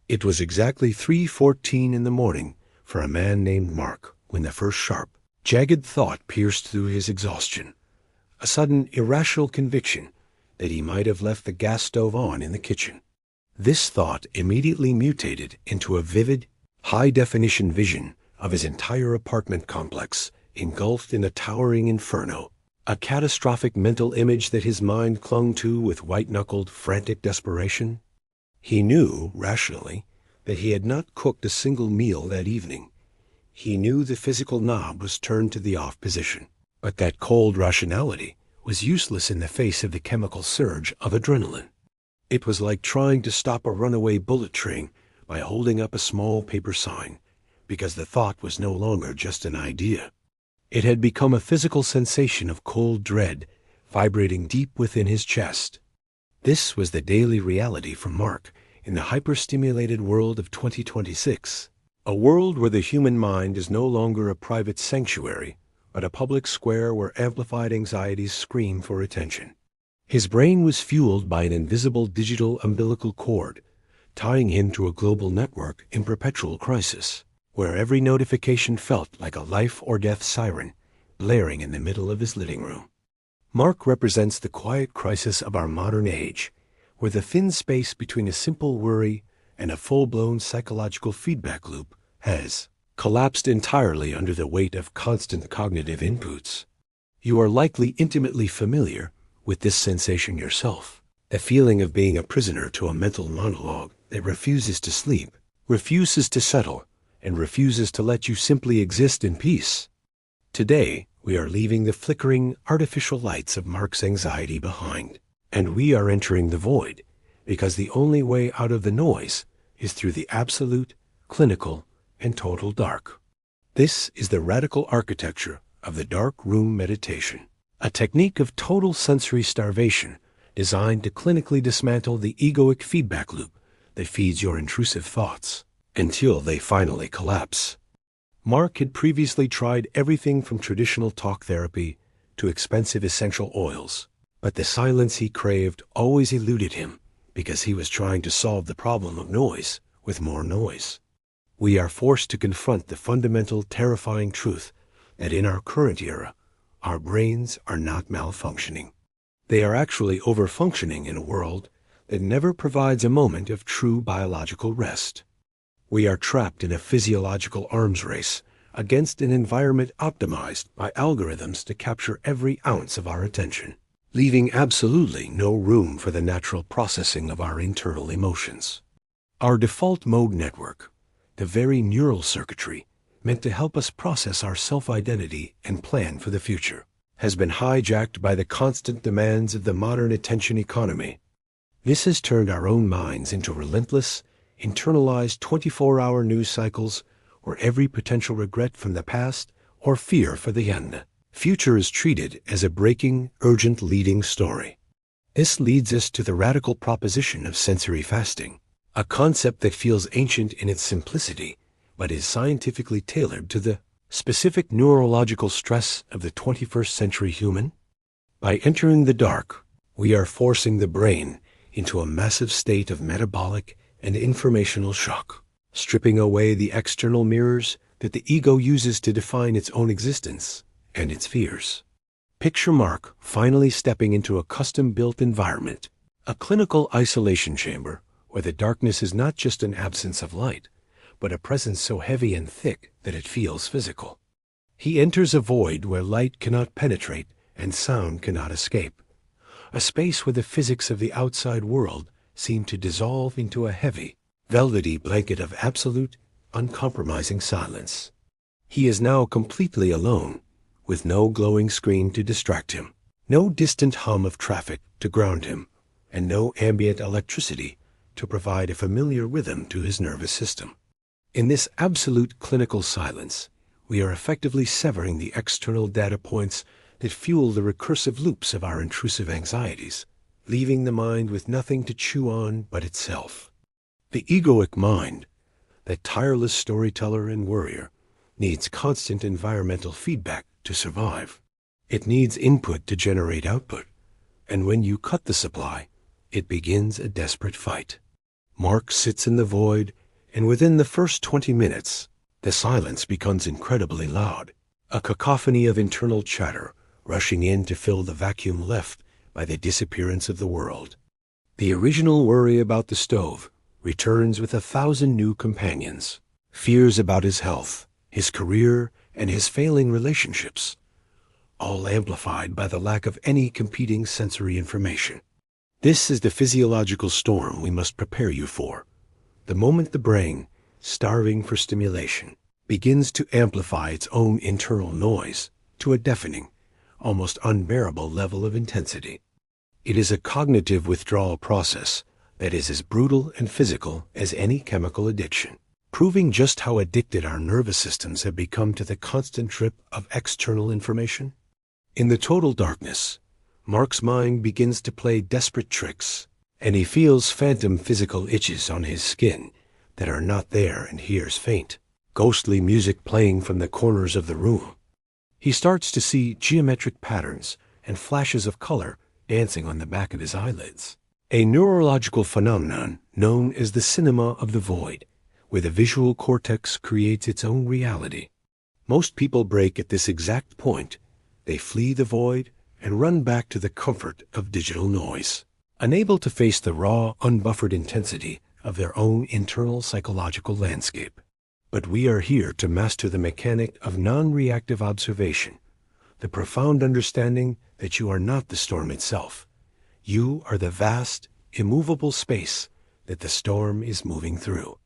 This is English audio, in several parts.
It was exactly 3:14 in the morning for a man named Mark when the first sharp, jagged thought pierced through his exhaustion. A sudden, irrational conviction that he might have left the gas stove on in the kitchen. This thought immediately mutated into a vivid, high-definition vision of his entire apartment complex engulfed in a towering inferno, a catastrophic mental image that his mind clung to with white-knuckled, frantic desperation. He knew, rationally, that he had not cooked a single meal that evening. He knew the physical knob was turned to the off position, but that cold rationality was useless in the face of the chemical surge of adrenaline. It was like trying to stop a runaway bullet train by holding up a small paper sign, because the thought was no longer just an idea. It had become a physical sensation of cold dread vibrating deep within his chest. This was the daily reality for Mark in the hyperstimulated world of 2026, a world where the human mind is no longer a private sanctuary, but a public square where amplified anxieties scream for attention. His brain was fueled by an invisible digital umbilical cord, tying him to a global network in perpetual crisis, where every notification felt like a life or death siren blaring in the middle of his living room. Mark represents the quiet crisis of our modern age, where the thin space between a simple worry and a full-blown psychological feedback loop has collapsed entirely under the weight of constant cognitive inputs. You are likely intimately familiar with this sensation yourself, the feeling of being a prisoner to a mental monologue that refuses to sleep, refuses to settle, and refuses to let you simply exist in peace. Today, we are leaving the flickering, artificial lights of Mark's anxiety behind, and we are entering the void, because the only way out of the noise is through the absolute, clinical, and total dark. This is the radical architecture of the dark room meditation, a technique of total sensory starvation designed to clinically dismantle the egoic feedback loop that feeds your intrusive thoughts until they finally collapse. Mark had previously tried everything from traditional talk therapy to expensive essential oils, but the silence he craved always eluded him because he was trying to solve the problem of noise with more noise. We are forced to confront the fundamental, terrifying truth that in our current era, our brains are not malfunctioning. They are actually overfunctioning in a world that never provides a moment of true biological rest. We are trapped in a physiological arms race against an environment optimized by algorithms to capture every ounce of our attention, leaving absolutely no room for the natural processing of our internal emotions. Our default mode network, the very neural circuitry meant to help us process our self-identity and plan for the future, has been hijacked by the constant demands of the modern attention economy. This has turned our own minds into relentless, internalized 24-hour news cycles where every potential regret from the past or fear for the future is treated as a breaking, urgent leading story. This leads us to the radical proposition of sensory fasting, a concept that feels ancient in its simplicity, but is scientifically tailored to the specific neurological stress of the 21st century human. By entering the dark, we are forcing the brain into a massive state of metabolic and informational shock, stripping away the external mirrors that the ego uses to define its own existence and its fears. Picture Mark finally stepping into a custom-built environment, a clinical isolation chamber where the darkness is not just an absence of light, but a presence so heavy and thick that it feels physical. He enters a void where light cannot penetrate and sound cannot escape, a space where the physics of the outside world seem to dissolve into a heavy, velvety blanket of absolute, uncompromising silence. He is now completely alone, with no glowing screen to distract him, no distant hum of traffic to ground him, and no ambient electricity to provide a familiar rhythm to his nervous system. In this absolute clinical silence, we are effectively severing the external data points that fuel the recursive loops of our intrusive anxieties, leaving the mind with nothing to chew on but itself. The egoic mind, that tireless storyteller and worrier, needs constant environmental feedback to survive. It needs input to generate output, and when you cut the supply, it begins a desperate fight. Mark sits in the void, and within the first 20 minutes, the silence becomes incredibly loud, a cacophony of internal chatter rushing in to fill the vacuum left by the disappearance of the world. The original worry about the stove returns with 1,000 new companions, fears about his health, his career, and his failing relationships, all amplified by the lack of any competing sensory information. This is the physiological storm we must prepare you for. The moment the brain, starving for stimulation, begins to amplify its own internal noise to a deafening, almost unbearable level of intensity. It is a cognitive withdrawal process that is as brutal and physical as any chemical addiction, proving just how addicted our nervous systems have become to the constant drip of external information. In the total darkness, Mark's mind begins to play desperate tricks, and he feels phantom physical itches on his skin that are not there, and hears faint, ghostly music playing from the corners of the room. He starts to see geometric patterns and flashes of color dancing on the back of his eyelids, a neurological phenomenon known as the cinema of the void, where the visual cortex creates its own reality. Most people break at this exact point. They flee the void and run back to the comfort of digital noise, unable to face the raw, unbuffered intensity of their own internal psychological landscape. But we are here to master the mechanic of non-reactive observation, the profound understanding that you are not the storm itself. You are the vast, immovable space that the storm is moving through.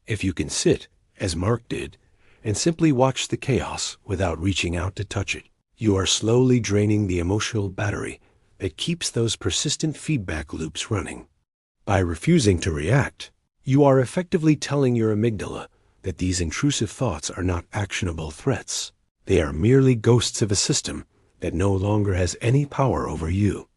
If you can sit, as Mark did, and simply watch the chaos without reaching out to touch it, you are slowly draining the emotional battery that keeps those persistent feedback loops running. By refusing to react, you are effectively telling your amygdala that these intrusive thoughts are not actionable threats. They are merely ghosts of a system that no longer has any power over you.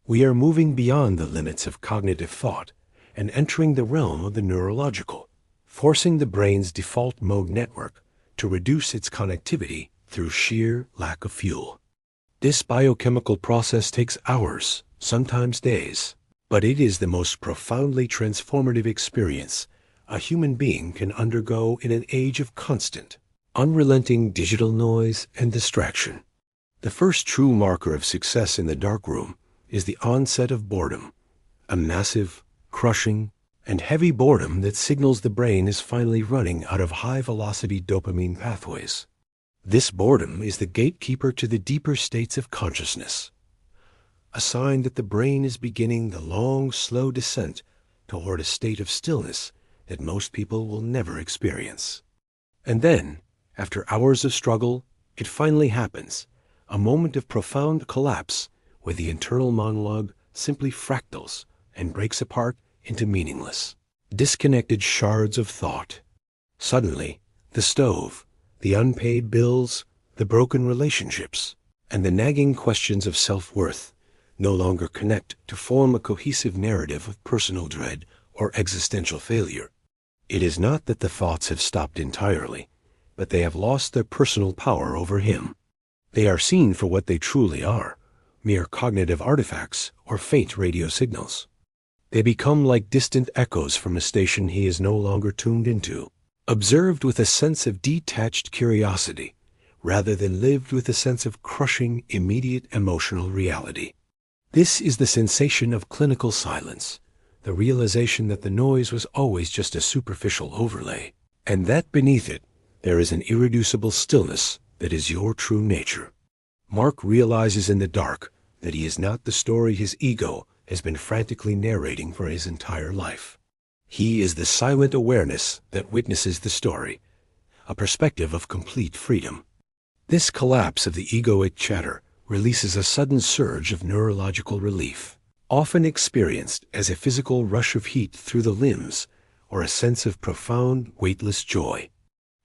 We are moving beyond the limits of cognitive thought and entering the realm of the neurological, forcing the brain's default mode network to reduce its connectivity through sheer lack of fuel. This biochemical process takes hours, sometimes days, but it is the most profoundly transformative experience a human being can undergo in an age of constant, unrelenting digital noise and distraction. The first true marker of success in the darkroom is the onset of boredom, a massive, crushing, and heavy boredom that signals the brain is finally running out of high-velocity dopamine pathways. This boredom is the gatekeeper to the deeper states of consciousness, a sign that the brain is beginning the long, slow descent toward a state of stillness that most people will never experience. And then, after hours of struggle, it finally happens, a moment of profound collapse where the internal monologue simply fractals and breaks apart into meaningless, disconnected shards of thought. Suddenly, the stove, the unpaid bills, the broken relationships, and the nagging questions of self-worth no longer connect to form a cohesive narrative of personal dread or existential failure. It is not that the thoughts have stopped entirely, but they have lost their personal power over him. They are seen for what they truly are, mere cognitive artifacts or faint radio signals. They become like distant echoes from a station he is no longer tuned into, observed with a sense of detached curiosity, rather than lived with a sense of crushing, immediate emotional reality. This is the sensation of clinical silence, the realization that the noise was always just a superficial overlay, and that beneath it there is an irreducible stillness that is your true nature. Mark realizes in the dark that he is not the story his ego has been frantically narrating for his entire life. He is the silent awareness that witnesses the story, a perspective of complete freedom. This collapse of the egoic chatter releases a sudden surge of neurological relief, often experienced as a physical rush of heat through the limbs or a sense of profound, weightless joy.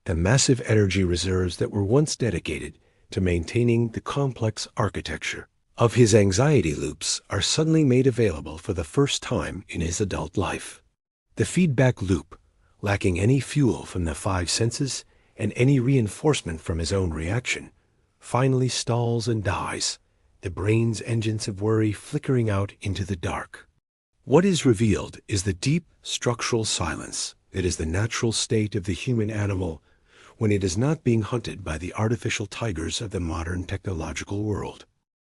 The massive energy reserves that were once dedicated to maintaining the complex architecture of his anxiety loops are suddenly made available for the first time in his adult life. The feedback loop, lacking any fuel from the five senses and any reinforcement from his own reaction, finally stalls and dies, the brain's engines of worry flickering out into the dark. What is revealed is the deep structural silence that is the natural state of the human animal when it is not being hunted by the artificial tigers of the modern technological world.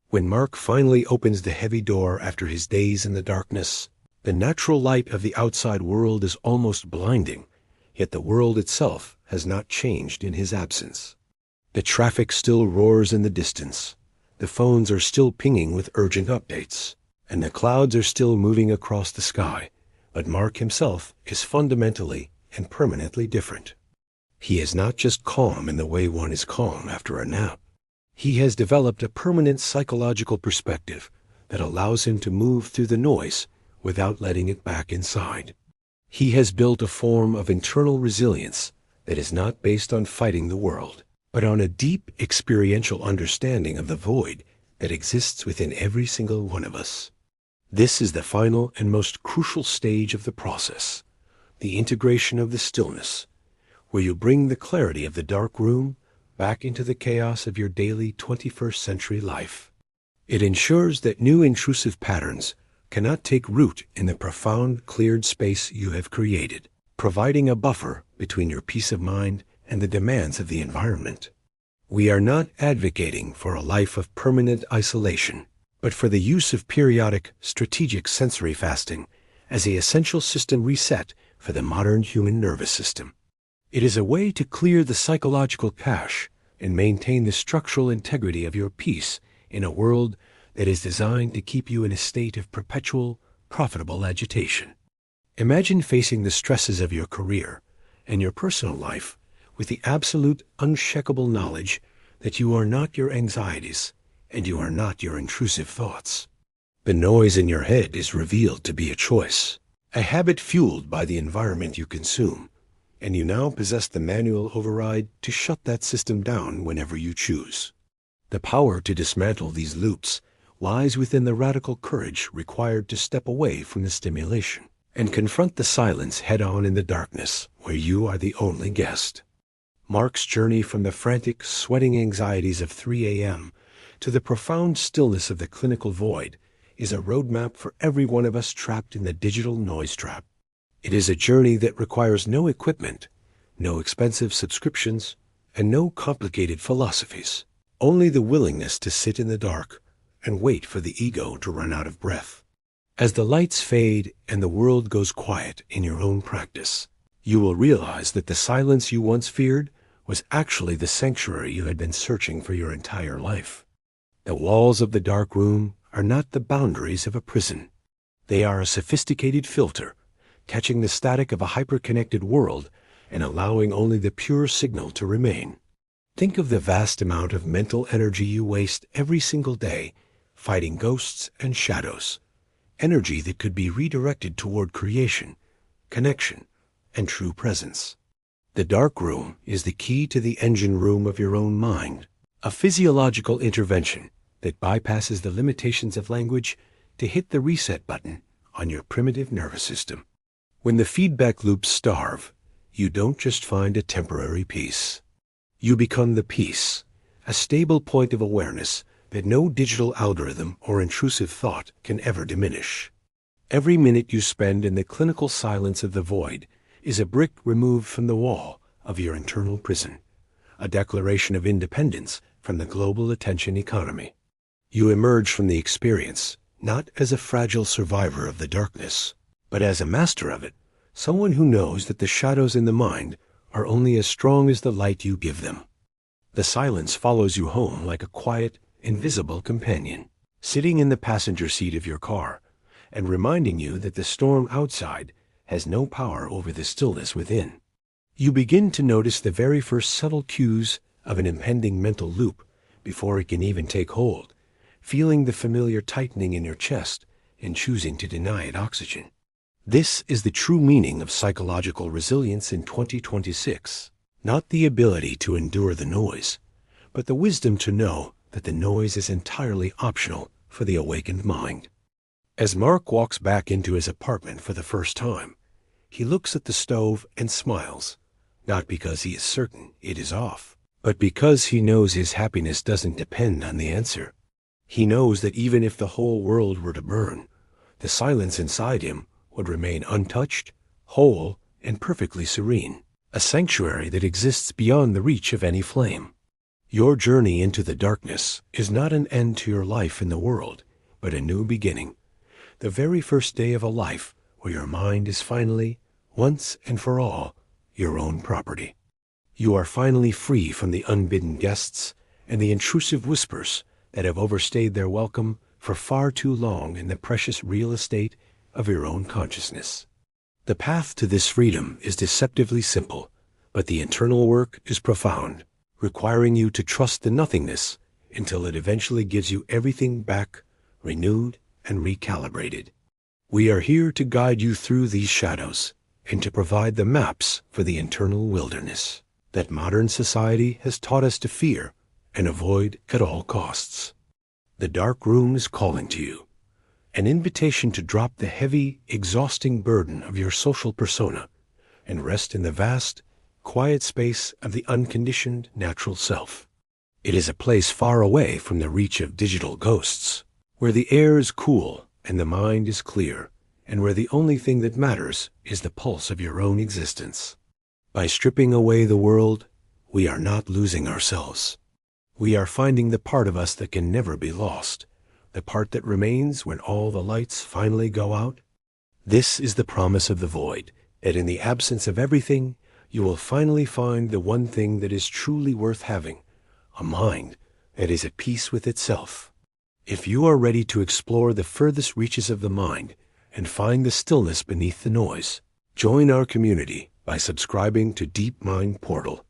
When Mark finally opens the heavy door after his days in the darkness, the natural light of the outside world is almost blinding, yet the world itself has not changed in his absence. The traffic still roars in the distance, the phones are still pinging with urgent updates, and the clouds are still moving across the sky, but Mark himself is fundamentally and permanently different. He is not just calm in the way one is calm after a nap. He has developed a permanent psychological perspective that allows him to move through the noise without letting it back inside. He has built a form of internal resilience that is not based on fighting the world, but on a deep experiential understanding of the void that exists within every single one of us. This is the final and most crucial stage of the process, the integration of the stillness, where you bring the clarity of the dark room back into the chaos of your daily 21st century life. It ensures that new intrusive patterns cannot take root in the profound cleared space you have created, providing a buffer between your peace of mind and the demands of the environment. We are not advocating for a life of permanent isolation, but for the use of periodic strategic sensory fasting as the essential system reset for the modern human nervous system. It is a way to clear the psychological cache and maintain the structural integrity of your peace in a world that is designed to keep you in a state of perpetual, profitable agitation. Imagine facing the stresses of your career and your personal life with the absolute, unshakable knowledge that you are not your anxieties and you are not your intrusive thoughts. The noise in your head is revealed to be a choice, a habit fueled by the environment you consume, and you now possess the manual override to shut that system down whenever you choose. The power to dismantle these loops lies within the radical courage required to step away from the stimulation and confront the silence head-on in the darkness where you are the only guest. Mark's journey from the frantic, sweating anxieties of 3 a.m. to the profound stillness of the clinical void is a roadmap for every one of us trapped in the digital noise trap. It is a journey that requires no equipment, no expensive subscriptions, and no complicated philosophies. Only the willingness to sit in the dark and wait for the ego to run out of breath. As the lights fade and the world goes quiet in your own practice, you will realize that the silence you once feared was actually the sanctuary you had been searching for your entire life. The walls of the dark room are not the boundaries of a prison. They are a sophisticated filter, catching the static of a hyper-connected world and allowing only the pure signal to remain. Think of the vast amount of mental energy you waste every single day fighting ghosts and shadows, energy that could be redirected toward creation, connection, and true presence. The dark room is the key to the engine room of your own mind, a physiological intervention that bypasses the limitations of language to hit the reset button on your primitive nervous system. When the feedback loops starve, you don't just find a temporary peace. You become the peace, a stable point of awareness that no digital algorithm or intrusive thought can ever diminish. Every minute you spend in the clinical silence of the void is a brick removed from the wall of your internal prison, a declaration of independence from the global attention economy. You emerge from the experience not as a fragile survivor of the darkness, but as a master of it, someone who knows that the shadows in the mind are only as strong as the light you give them. The silence follows you home like a quiet, invisible companion, sitting in the passenger seat of your car and reminding you that the storm outside has no power over the stillness within. You begin to notice the very first subtle cues of an impending mental loop before it can even take hold, feeling the familiar tightening in your chest and choosing to deny it oxygen. This is the true meaning of psychological resilience in 2026, not the ability to endure the noise, but the wisdom to know that the noise is entirely optional for the awakened mind. As Mark walks back into his apartment for the first time, he looks at the stove and smiles, not because he is certain it is off, but because he knows his happiness doesn't depend on the answer. He knows that even if the whole world were to burn, the silence inside him would remain untouched, whole, and perfectly serene, a sanctuary that exists beyond the reach of any flame. Your journey into the darkness is not an end to your life in the world, but a new beginning, the very first day of a life where your mind is finally, once and for all, your own property. You are finally free from the unbidden guests and the intrusive whispers that have overstayed their welcome for far too long in the precious real estate of your own consciousness. The path to this freedom is deceptively simple, but the internal work is profound, requiring you to trust the nothingness until it eventually gives you everything back, renewed and recalibrated. We are here to guide you through these shadows and to provide the maps for the internal wilderness that modern society has taught us to fear and avoid at all costs. The dark room is calling to you, an invitation to drop the heavy, exhausting burden of your social persona and rest in the vast, quiet space of the unconditioned natural self. It is a place far away from the reach of digital ghosts, where the air is cool and the mind is clear, and where the only thing that matters is the pulse of your own existence. By stripping away the world, we are not losing ourselves. We are finding the part of us that can never be lost, the part that remains when all the lights finally go out. This is the promise of the void, that in the absence of everything, you will finally find the one thing that is truly worth having, a mind that is at peace with itself. If you are ready to explore the furthest reaches of the mind and find the stillness beneath the noise, join our community by subscribing to Deep Mind Portal.